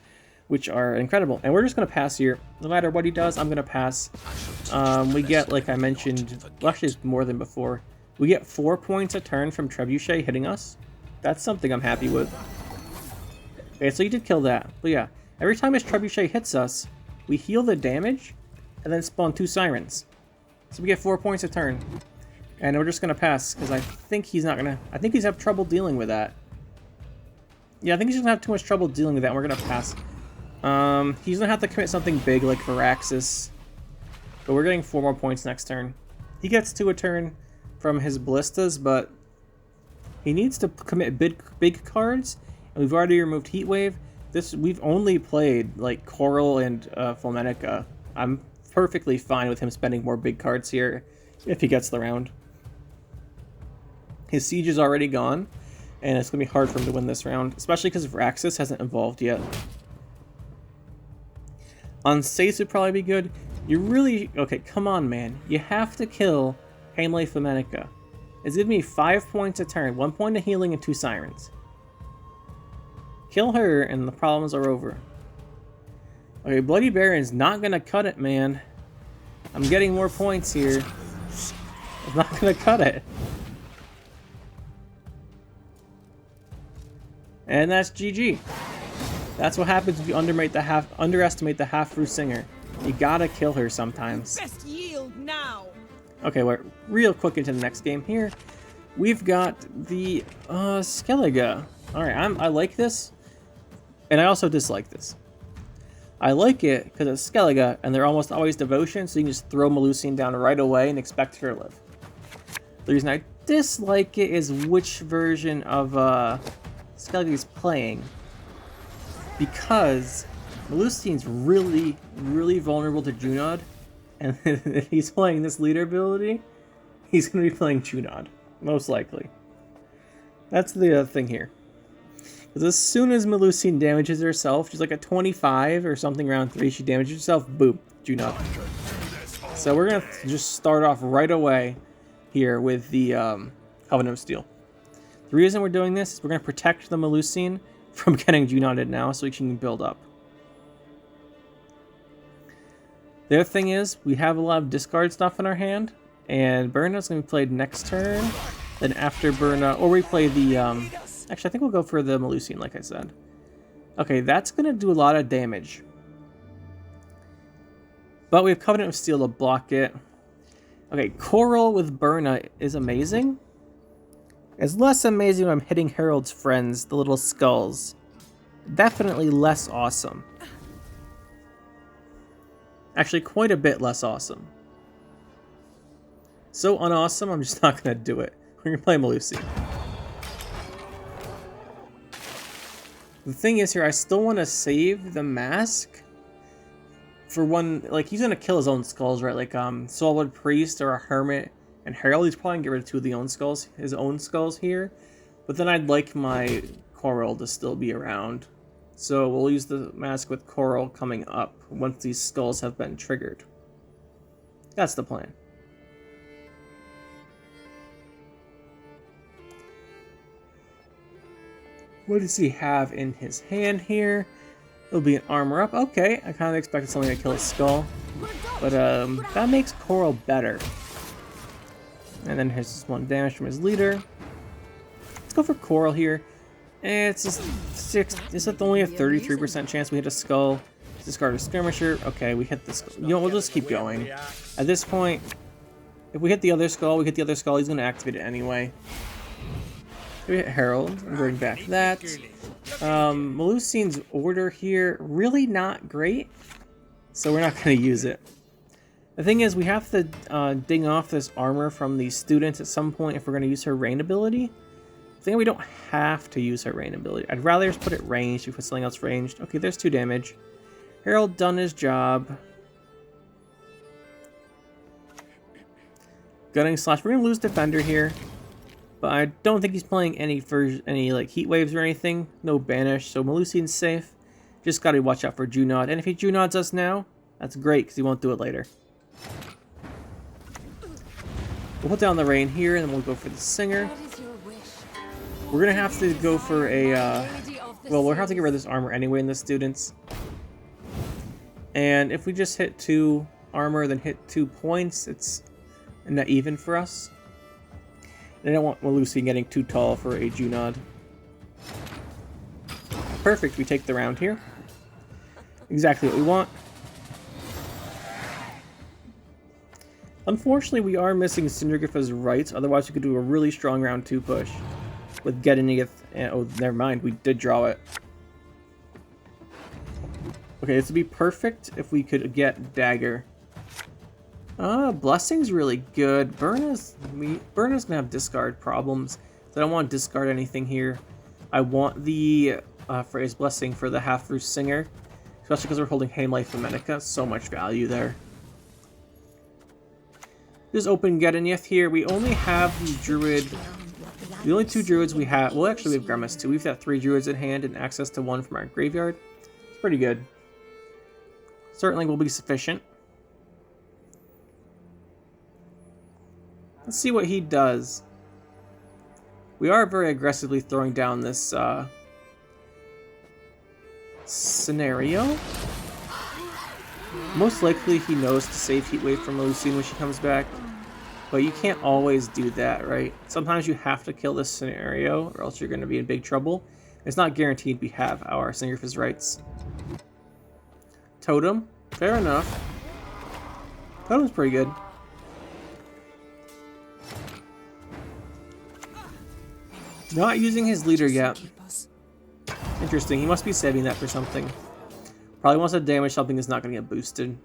which are incredible. And we're just going to pass here. No matter what he does, I'm going to pass. We get, like I mentioned, well, actually it's more than before. We get 4 points a turn from Trebuchet hitting us. That's something I'm happy with. Okay, so he did kill that. But yeah, every time his Trebuchet hits us, we heal the damage and then spawn 2 Sirens. So we get 4 points a turn. And we're just going to pass, because I think he's not going to... I think he's have trouble dealing with that. Yeah, I think he's going to have too much trouble dealing with that, and we're going to pass. He's going to have to commit something big like Varaxis. But we're getting 4 more points next turn. He gets 2 a turn from his Ballistas, but he needs to commit big cards. And we've already removed Heatwave. We've only played like Coral and Fulmar. I'm perfectly fine with him spending more big cards here if he gets the round. His Siege is already gone, and it's going to be hard for him to win this round, especially because Varaxis hasn't evolved yet. On Sace would probably be good. You really... Okay, come on, man. You have to kill Heatwave Fulmar. It's giving me 5 points a turn, 1 point of healing, and 2 Sirens. Kill her, and the problems are over. Okay, Bloody Baron's not going to cut it, man. I'm getting more points here. I'm not going to cut it. And that's GG. That's what happens if you underestimate the Half-Brew Singer. You gotta kill her sometimes. Best yield now. Okay, we're real quick into the next game here. We've got the Skellege. Alright, I like this. And I also dislike this. I like it because it's Skellege, and they're almost always Devotion, so you can just throw Melusine down right away and expect her to live. The reason I dislike it is which version of Skellege is playing. Because Melusine's really, really vulnerable to Junod, and if he's playing this leader ability, he's going to be playing Junod, most likely. That's the thing here. Because as soon as Melusine damages herself, she's like at 25 or something around 3, she damages herself, boom, Junod. So we're going to just start off right away here with the Covenant of Steel. The reason we're doing this is we're going to protect the Melusine from getting Junoded now so we can build up. The other thing is, we have a lot of discard stuff in our hand, and Burna's going to be played next turn. Then after Burna, or we play the, actually I think we'll go for the Melusine like I said. Okay, that's going to do a lot of damage. But we have Covenant of Steel to block it. Okay, Coral with Burna is amazing. It's less amazing when I'm hitting Herald's friends, the little skulls. Definitely less awesome. Actually, quite a bit less awesome. So unawesome, I'm just not going to do it. We're going to play Melusine. The thing is here, I still want to save the mask for one, like, he's going to kill his own skulls, right? Like, Soulwood Priest or a Hermit and Herald, he's probably going to get rid of 2 of the own skulls, his own skulls here. But then I'd like my Coral to still be around. So we'll use the mask with Coral coming up once these skulls have been triggered. That's the plan. What does he have in his hand here? It'll be an armor up. Okay, I kind of expected something to kill his skull. But that makes Coral better. And then here's just 1 damage from his leader. Let's go for Coral here. It's just it's only a 33% chance we hit a skull. Discard a skirmisher. Okay, we hit the skull. You know, we'll just keep going. At this point, if we hit the other skull, he's going to activate it anyway. We hit Herald and bring back that. Melusine's order here, really not great. So we're not going to use it. The thing is, we have to ding off this armor from these students at some point if we're going to use her rain ability. I think we don't have to use her rain ability. I'd rather just put it ranged if we put something else ranged. Okay, there's 2 damage. Harold done his job. Gunning slash. We're going to lose Defender here. But I don't think he's playing any like heat waves or anything. No banish, so Melusine's safe. Just gotta watch out for Junod. And if he Junods us now, that's great because he won't do it later. We'll put down the rain here, and then we'll go for the singer. We're gonna have to go for a well, we'll have to get rid of this armor anyway in the students. And if we just hit 2 armor, then hit 2 points, it's not even for us. And I don't want Melusine getting too tall for a Junod. Perfect, we take the round here. Exactly what we want. Unfortunately, we are missing Syndergriff's rights, otherwise we could do a really strong round 2 push. With Ysgith and... oh, never mind, we did draw it. Okay, this would be perfect if we could get Dagur. Blessing's really good. Burna's gonna have discard problems, so I don't want to discard anything here. I want the phrase Blessing for the half-through Singer, especially because we're holding Haim Life and Menica. So much value there. Just open Ysgith here. We only have the Druid. The only 2 Druids we have. Well, actually, we have Grimace too. We've got 3 Druids in hand and access to 1 from our graveyard. It's pretty good. Certainly will be sufficient. Let's see what he does. We are very aggressively throwing down this scenario. Most likely he knows to save Heatwave from Melusine when she comes back. But you can't always do that, right? Sometimes you have to kill this scenario or else you're going to be in big trouble. It's not guaranteed we have our Syndergriff's rights. Totem. Fair enough. Totem's pretty good. Not using his leader yet. Interesting. He must be saving that for something. Probably wants to damage something that's not going to get boosted.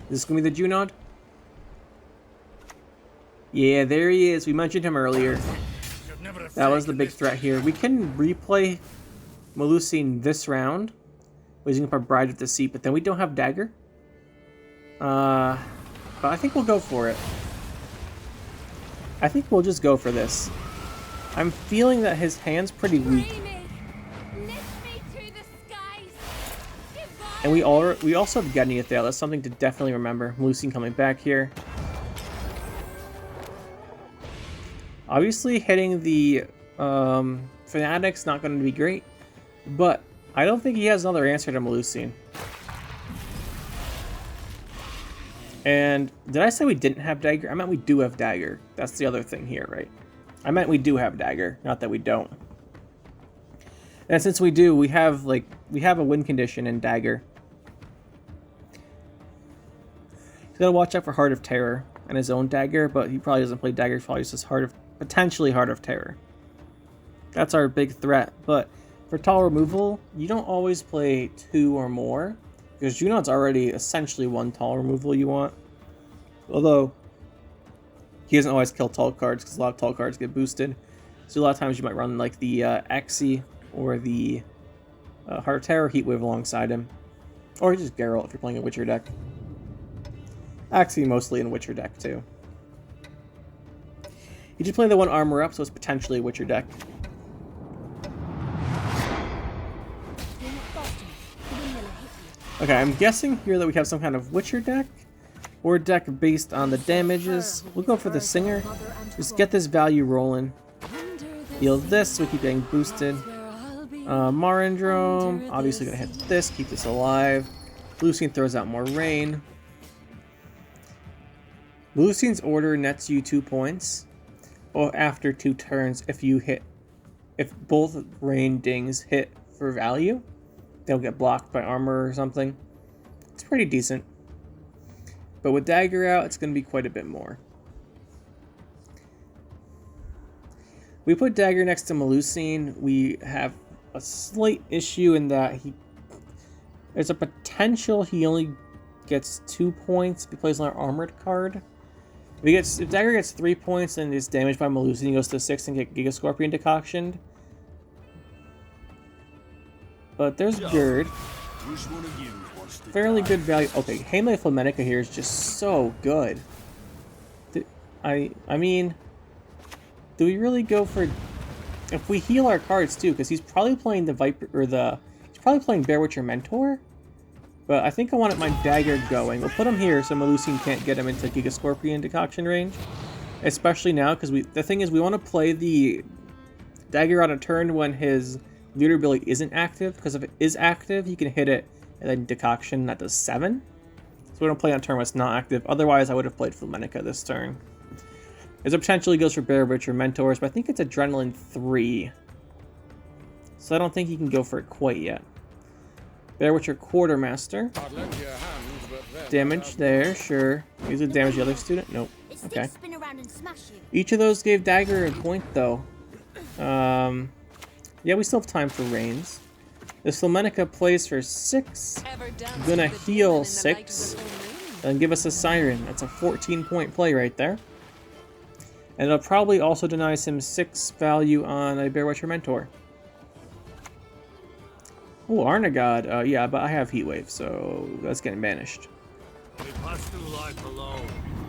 Is this going to be the Junod? Yeah, there he is. We mentioned him earlier. That was the big threat here. We can replay Melusine this round, raising up our Bride of the Sea, but then we don't have Dagur. But I think we'll go for it. I think we'll just go for this. I'm feeling that his hand's pretty weak. And we also have Ysgith there. That's something to definitely remember. Melusine coming back here. Obviously, hitting the Fanatic's not going to be great, but I don't think he has another answer to Melusine. And did I say we didn't have Dagur? I meant we do have Dagur. That's the other thing here, right? I meant we do have Dagur, not that we don't. And since we do, we have a win condition in Dagur. He's got to watch out for Heart of Terror and his own Dagur, but he probably doesn't play Dagur. He probably uses potentially Heart of Terror. That's our big threat. But for tall removal, you don't always play 2 or more, because Junod's already essentially 1 tall removal you want. Although, he doesn't always kill tall cards, because a lot of tall cards get boosted. So a lot of times you might run like the Axie or the Heart of Terror Heatwave alongside him. Or just Geralt if you're playing a Witcher deck. Axie mostly in Witcher deck too. You just play the 1 armor up, so it's potentially a Witcher deck. Okay, I'm guessing here that we have some kind of Witcher deck, or deck based on the damages. We'll go for the Singer. Just get this value rolling. Heal this, so we keep getting boosted. Marindrome, obviously gonna hit this, keep this alive. Melusine throws out more rain. Melusine's order nets you 2 points, or after 2 turns if both rain dings hit for value. They'll get blocked by armor or something. It's pretty decent. But with Dagur out, it's going to be quite a bit more. We put Dagur next to Melusine. We have a slight issue in that There's a potential he only gets 2 points if he plays on an armored card. If Dagur gets 3 points and is damaged by Melusine, he goes to 6 and get Giga Scorpion decoctioned. But there's Gerd. Fairly good value. Okay, Heatwave Fulmar here is just so good. I mean, do we really go for... If we heal our cards too, because he's probably playing the Viper, or he's probably playing Bear Witcher Mentor. But I think I wanted my Dagur going. We'll put him here so Melusine can't get him into Giga Scorpion decoction range. Especially now, because the thing is we want to play the Dagur on a turn when his looter ability isn't active, because if it is active, he can hit it and then decoction, that does 7. So we don't play on turn when it's not active. Otherwise, I would have played Fulmar this turn. There's a potential he goes for Bear Witcher Mentors, but I think it's Adrenaline 3. So I don't think he can go for it quite yet. Bear Witcher Quartermaster. Damage there, sure. He's gonna damage the other student? Nope. Okay. Each of those gave Dagur a point, though. Yeah, we still have time for Reigns. This Fulmar plays for 6. Gonna heal 6. And give us a Siren. That's a 14-point play right there. And it'll probably also denies him 6 value on a Bear Witcher Mentor. Oh, Arnagod. Yeah, but I have Heatwave, so that's getting banished.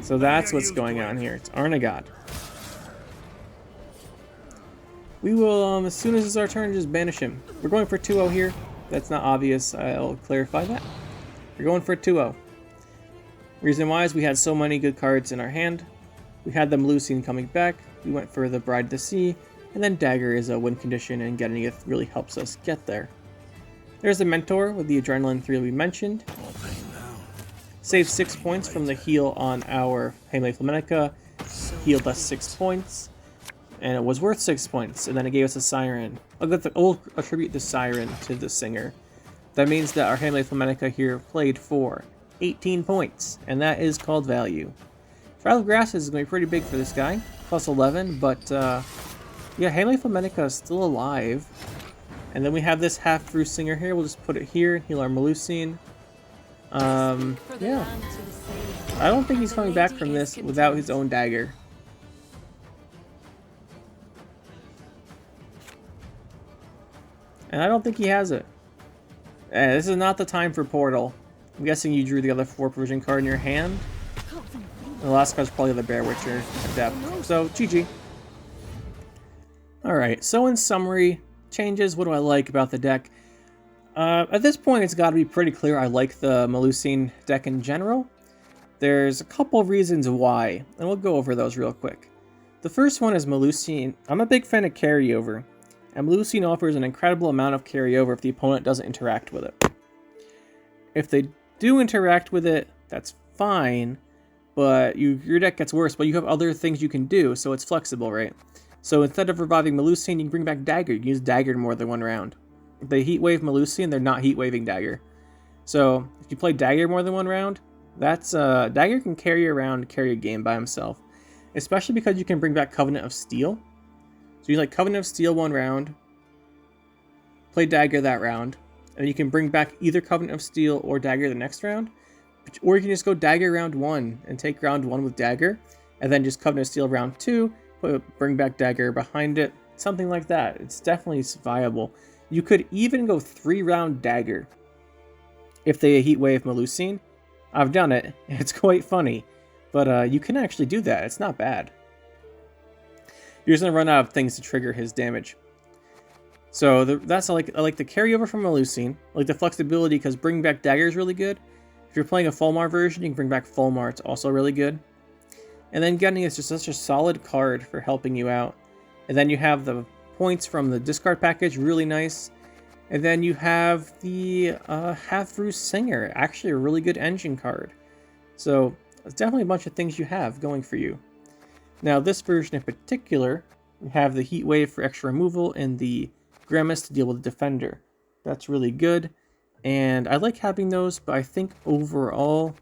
So that's what's going on here. It's Arnagod. We will, as soon as it's our turn, just banish him. We're going for 2-0 here. That's not obvious. I'll clarify that. We're going for 2-0. Reason why is we had so many good cards in our hand. We had the Melusine coming back. We went for the Bride to Sea. And then Dagur is a win condition, and getting it really helps us get there. There's the Mentor with the Adrenaline 3 we mentioned. Saved 6 points from the heal on our Heatwave Fulmar. Healed us 6 points. And it was worth 6 points. And then it gave us a Siren. I'll attribute the Siren to the singer. That means that our Heatwave Fulmar here played for 18 points. And that is called value. Trial of Grasses is going to be pretty big for this guy. Plus 11. But yeah, Heatwave Fulmar is still alive. And then we have this half-through singer here. We'll just put it here, heal our Melusine. Yeah. I don't think he's coming back from this without his own Dagur. And I don't think he has it. This is not the time for Portal. I'm guessing you drew the other 4 provision card in your hand. And the last card's probably the Bear Witcher Adept. So, GG. Alright, so in summary... changes. What do I like about the deck? At this point, it's got to be pretty clear I like the Melusine deck in general. There's a couple of reasons why, and we'll go over those real quick. The first one is Melusine. I'm a big fan of carryover, and Melusine offers an incredible amount of carryover if the opponent doesn't interact with it. If they do interact with it, that's fine, but your deck gets worse, but you have other things you can do, so it's flexible, right? So instead of reviving Melusine, you can bring back Dagur. You can use Dagur more than one round. If they Heatwave Melusine, they're not Heatwaving Dagur. So if you play Dagur more than one round, that's Dagur can carry a game by himself. Especially because you can bring back Covenant of Steel. So you like Covenant of Steel one round, play Dagur that round, and you can bring back either Covenant of Steel or Dagur the next round. Or you can just go Dagur round 1 and take round 1 with Dagur, and then just Covenant of Steel round 2, bring back Dagur behind it, something like that. It's definitely viable. You could even go 3-round Dagur if they Heatwave Melusine. I've done it. It's quite funny, but you can actually do that. It's not bad. You're just gonna run out of things to trigger his damage. So that's I like the carryover from Melusine. I like the flexibility because bringing back Dagur is really good. If you're playing a Fulmar version, you can bring back Fulmar. It's also really good. And then Getting is just such a solid card for helping you out. And then you have the points from the discard package, really nice. And then you have the Half-Through Singer, actually a really good engine card. So it's definitely a bunch of things you have going for you. Now this version in particular, you have the Heatwave for extra removal and the Grimace to deal with the Defender. That's really good. And I like having those, but I think overall...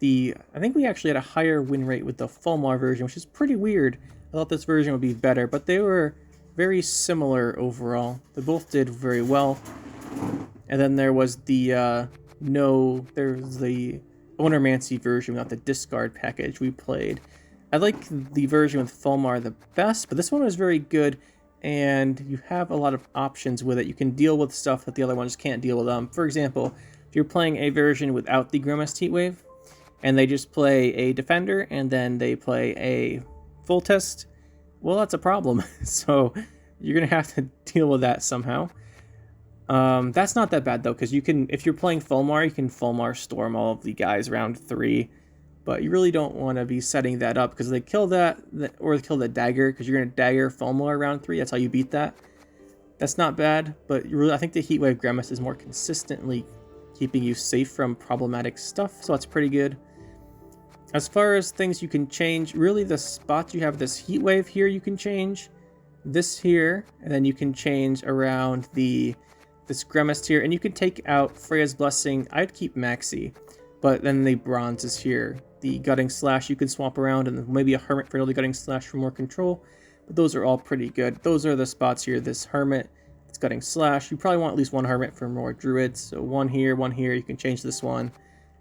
I think we actually had a higher win rate with the Fulmar version, which is pretty weird. I thought this version would be better, but they were very similar overall. They both did very well. And then there was the there's the Ownermancy version without the discard package we played. I like the version with Fulmar the best, but this one was very good, and you have a lot of options with it. You can deal with stuff that the other ones can't deal with. For example, if you're playing a version without the Grimmest Heatwave, and they just play a Defender, and then they play a Full Test, well, that's a problem. So you're going to have to deal with that somehow. That's not that bad, though, because you can, if you're playing Fulmar, you can Fulmar Storm all of the guys round 3. But you really don't want to be setting that up, because they kill that, or they kill the Dagur, because you're going to Dagur Fulmar round 3. That's how you beat that. That's not bad, but really, I think the Heatwave Grimmest is more consistently keeping you safe from problematic stuff, so that's pretty good. As far as things you can change, really the spots you have this Heatwave here you can change, this here, and then you can change around this Grimmest here, and you can take out Freya's Blessing. I'd keep Maxi, but then the bronze is here. The Gutting Slash you can swap around, and maybe a Hermit for the Gutting Slash for more control, but those are all pretty good. Those are the spots here. This Hermit, it's Gutting Slash. You probably want at least one Hermit for more Druids, so one here, you can change this one,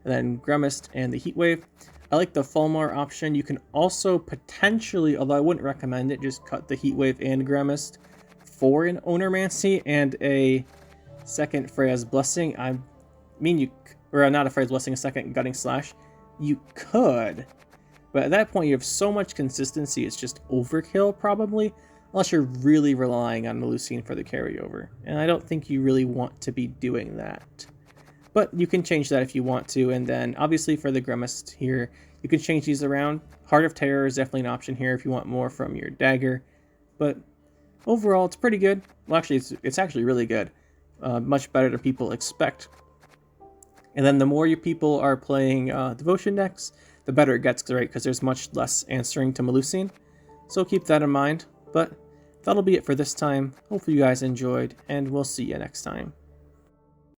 and then Grimmest and the Heatwave. I like the Fulmar option. You can also potentially, although I wouldn't recommend it, just cut the Heatwave and Grimmest for an Ownermancy and a second Freya's Blessing. I mean, not a Freya's Blessing, a second Gutting Slash. You could, but at that point you have so much consistency, it's just overkill probably, unless you're really relying on Melusine for the carryover. And I don't think you really want to be doing that. But you can change that if you want to, and then obviously for the Grimmest here, you can change these around. Heart of Terror is definitely an option here if you want more from your Dagur. But overall, it's pretty good. Well, actually, it's actually really good. Much better than people expect. And then the more you people are playing Devotion decks, the better it gets, right? Because there's much less answering to Melusine. So keep that in mind. But that'll be it for this time. Hopefully you guys enjoyed, and we'll see you next time.